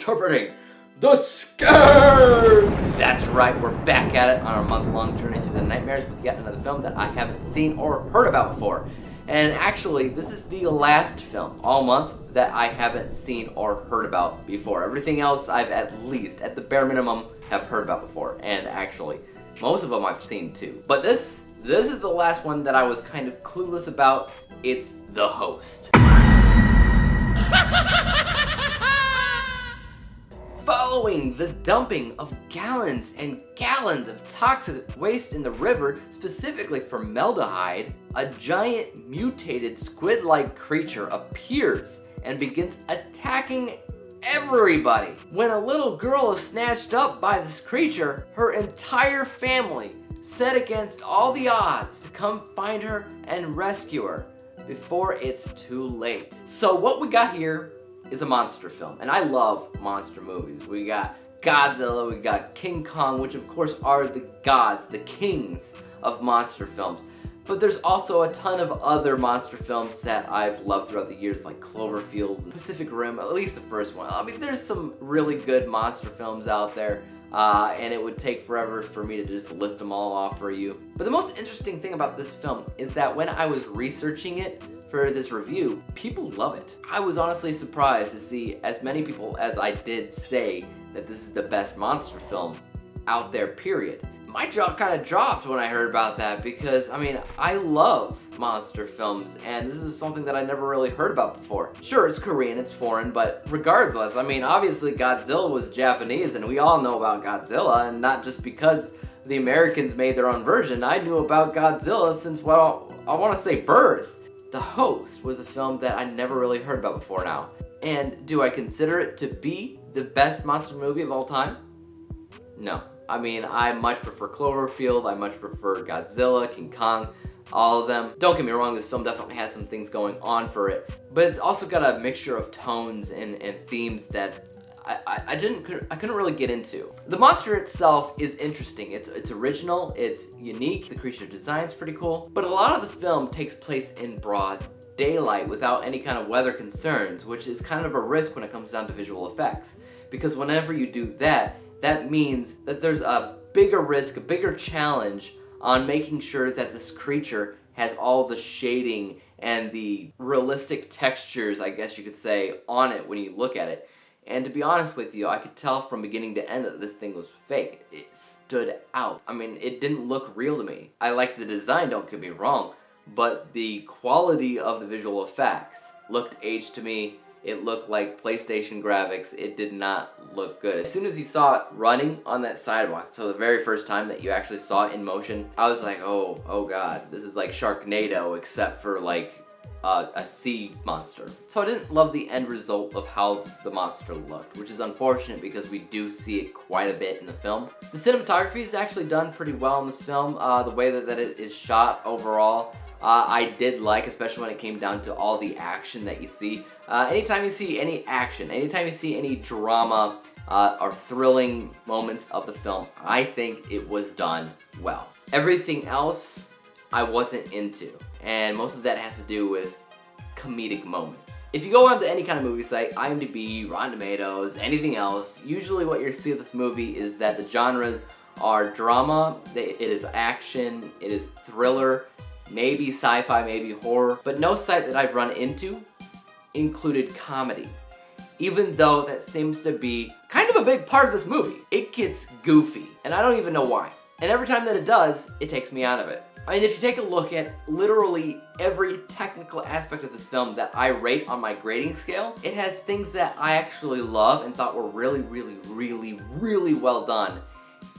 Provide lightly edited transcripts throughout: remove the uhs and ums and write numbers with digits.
interpreting The Scares! That's right, we're back at it on our month-long journey through the nightmares with yet another film that I haven't seen or heard about before. And actually, this is the last film all month that I haven't seen or heard about before. Everything else I've at least, at the bare minimum, have heard about before. And actually, most of them I've seen too. But this is the last one that I was kind of clueless about. It's The Host. Following the dumping of gallons and gallons of toxic waste in the river, specifically formaldehyde, a giant mutated squid-like creature appears and begins attacking everybody. When a little girl is snatched up by this creature, her entire family set against all the odds to come find her and rescue her before it's too late. So what we got here is a monster film, and I love monster movies. We got Godzilla, we got King Kong, which of course are the gods, the kings of monster films. But there's also a ton of other monster films that I've loved throughout the years, like Cloverfield, Pacific Rim, at least the first one. I mean, there's some really good monster films out there, and it would take forever for me to just list them all off for you. But the most interesting thing about this film is that when I was researching it for this review, people love it. I was honestly surprised to see as many people as I did say that this is the best monster film out there, period. My jaw kind of dropped when I heard about that because, I mean, I love monster films and this is something that I never really heard about before. Sure, it's Korean, it's foreign, but regardless, I mean, obviously Godzilla was Japanese and we all know about Godzilla, and not just because the Americans made their own version. I knew about Godzilla since, well, I want to say birth. The Host was a film that I never really heard about before now. And do I consider it to be the best monster movie of all time? No. I mean, I much prefer Cloverfield, I much prefer Godzilla, King Kong, all of them. Don't get me wrong, this film definitely has some things going on for it, but it's also got a mixture of tones and themes that I couldn't really get into. The monster itself is interesting. It's original, it's unique, the creature design's pretty cool, but a lot of the film takes place in broad daylight without any kind of weather concerns, which is kind of a risk when it comes down to visual effects. Because whenever you do that, that means that there's a bigger risk, a bigger challenge on making sure that this creature has all the shading and the realistic textures, I guess you could say, on it when you look at it. And to be honest with you, I could tell from beginning to end that this thing was fake. It stood out. I mean, it didn't look real to me. I liked the design, don't get me wrong, but the quality of the visual effects looked aged to me. It looked like PlayStation graphics. It did not look good. As soon as you saw it running on that sidewalk, so the very first time that you actually saw it in motion, I was like, oh god, this is like Sharknado except for like a sea monster. So I didn't love the end result of how the monster looked, which is unfortunate because we do see it quite a bit in the film. The cinematography is actually done pretty well in this film. The way that it is shot overall, I did like, especially when it came down to all the action that you see. Anytime you see any action, anytime you see any drama or thrilling moments of the film, I think it was done well. Everything else I wasn't into, and most of that has to do with comedic moments. If you go onto any kind of movie site, IMDb, Rotten Tomatoes, anything else, usually what you'll see of this movie is that the genres are drama, it is action, it is thriller, maybe sci-fi, maybe horror, but no site that I've run into included comedy. Even though that seems to be kind of a big part of this movie. It gets goofy, and I don't even know why. And every time that it does, it takes me out of it. I mean, if you take a look at literally every technical aspect of this film that I rate on my grading scale, it has things that I actually love and thought were really, really, really, really well done,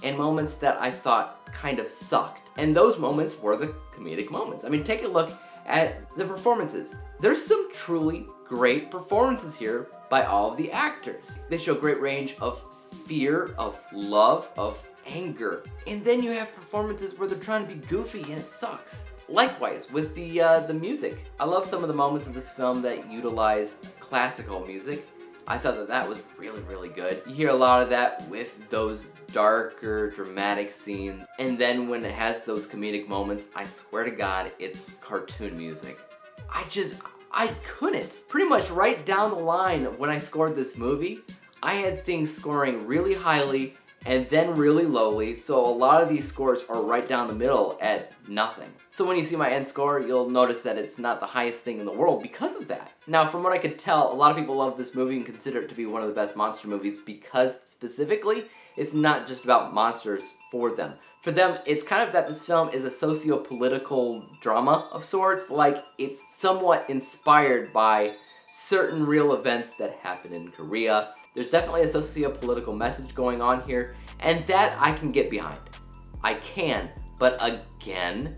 and moments that I thought kind of sucked. And those moments were the comedic moments. I mean, take a look at the performances. There's some truly great performances here by all of the actors. They show great range of fear, of love, of anger. And then you have performances where they're trying to be goofy and it sucks. Likewise, with the music. I love some of the moments of this film that utilized classical music. I thought that was really, really good. You hear a lot of that with those darker, dramatic scenes. And then when it has those comedic moments, I swear to God, it's cartoon music. I couldn't. Pretty much right down the line when I scored this movie, I had things scoring really highly and then really lowly, so a lot of these scores are right down the middle at nothing. So when you see my end score, you'll notice that it's not the highest thing in the world because of that. Now, from what I could tell, a lot of people love this movie and consider it to be one of the best monster movies because, specifically, it's not just about monsters for them. For them, it's kind of that this film is a socio-political drama of sorts, like it's somewhat inspired by certain real events that happen in Korea. There's definitely a socio-political message going on here, and that I can get behind. I can, but again,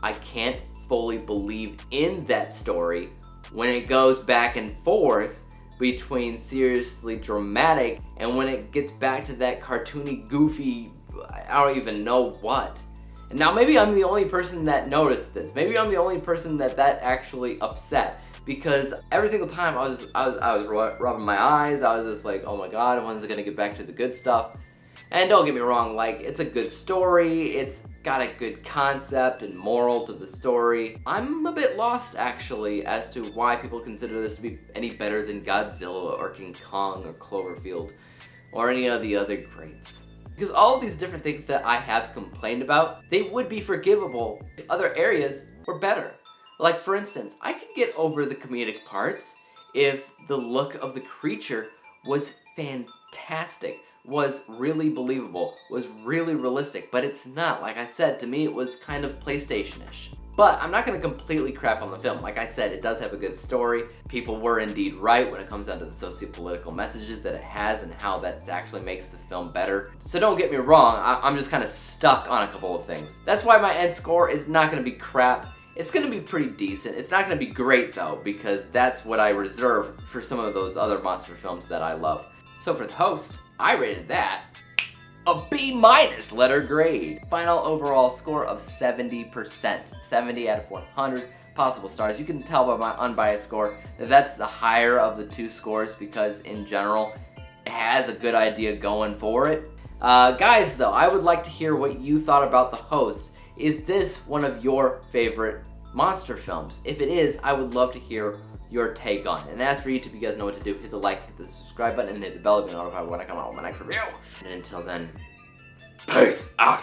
I can't fully believe in that story when it goes back and forth between seriously dramatic and when it gets back to that cartoony, goofy, I don't even know what. And now maybe I'm the only person that noticed this. Maybe I'm the only person that actually upset. Because every single time I was rubbing my eyes, I was just like, oh my god, when's it gonna get back to the good stuff? And don't get me wrong, like, it's a good story, it's got a good concept and moral to the story. I'm a bit lost, actually, as to why people consider this to be any better than Godzilla or King Kong or Cloverfield or any of the other greats. Because all of these different things that I have complained about, they would be forgivable if other areas were better. Like, for instance, I could get over the comedic parts if the look of the creature was fantastic, was really believable, was really realistic, but it's not. Like I said, to me it was kind of PlayStation-ish. But I'm not going to completely crap on the film. Like I said, it does have a good story. People were indeed right when it comes down to the socio-political messages that it has and how that actually makes the film better. So don't get me wrong, I'm just kind of stuck on a couple of things. That's why my end score is not going to be crap. It's going to be pretty decent. It's not going to be great though, because that's what I reserve for some of those other monster films that I love. So for The Host, I rated that a B- letter grade. Final overall score of 70%. 70 out of 100 possible stars. You can tell by my unbiased score that that's the higher of the two scores because in general, it has a good idea going for it. Guys though, I would like to hear what you thought about The Host. Is this one of your favorite monster films? If it is, I would love to hear your take on it. And as for YouTube, you guys know what to do. Hit the like, hit the subscribe button, and hit the bell to be notified when I come out with my next review. And until then, peace out.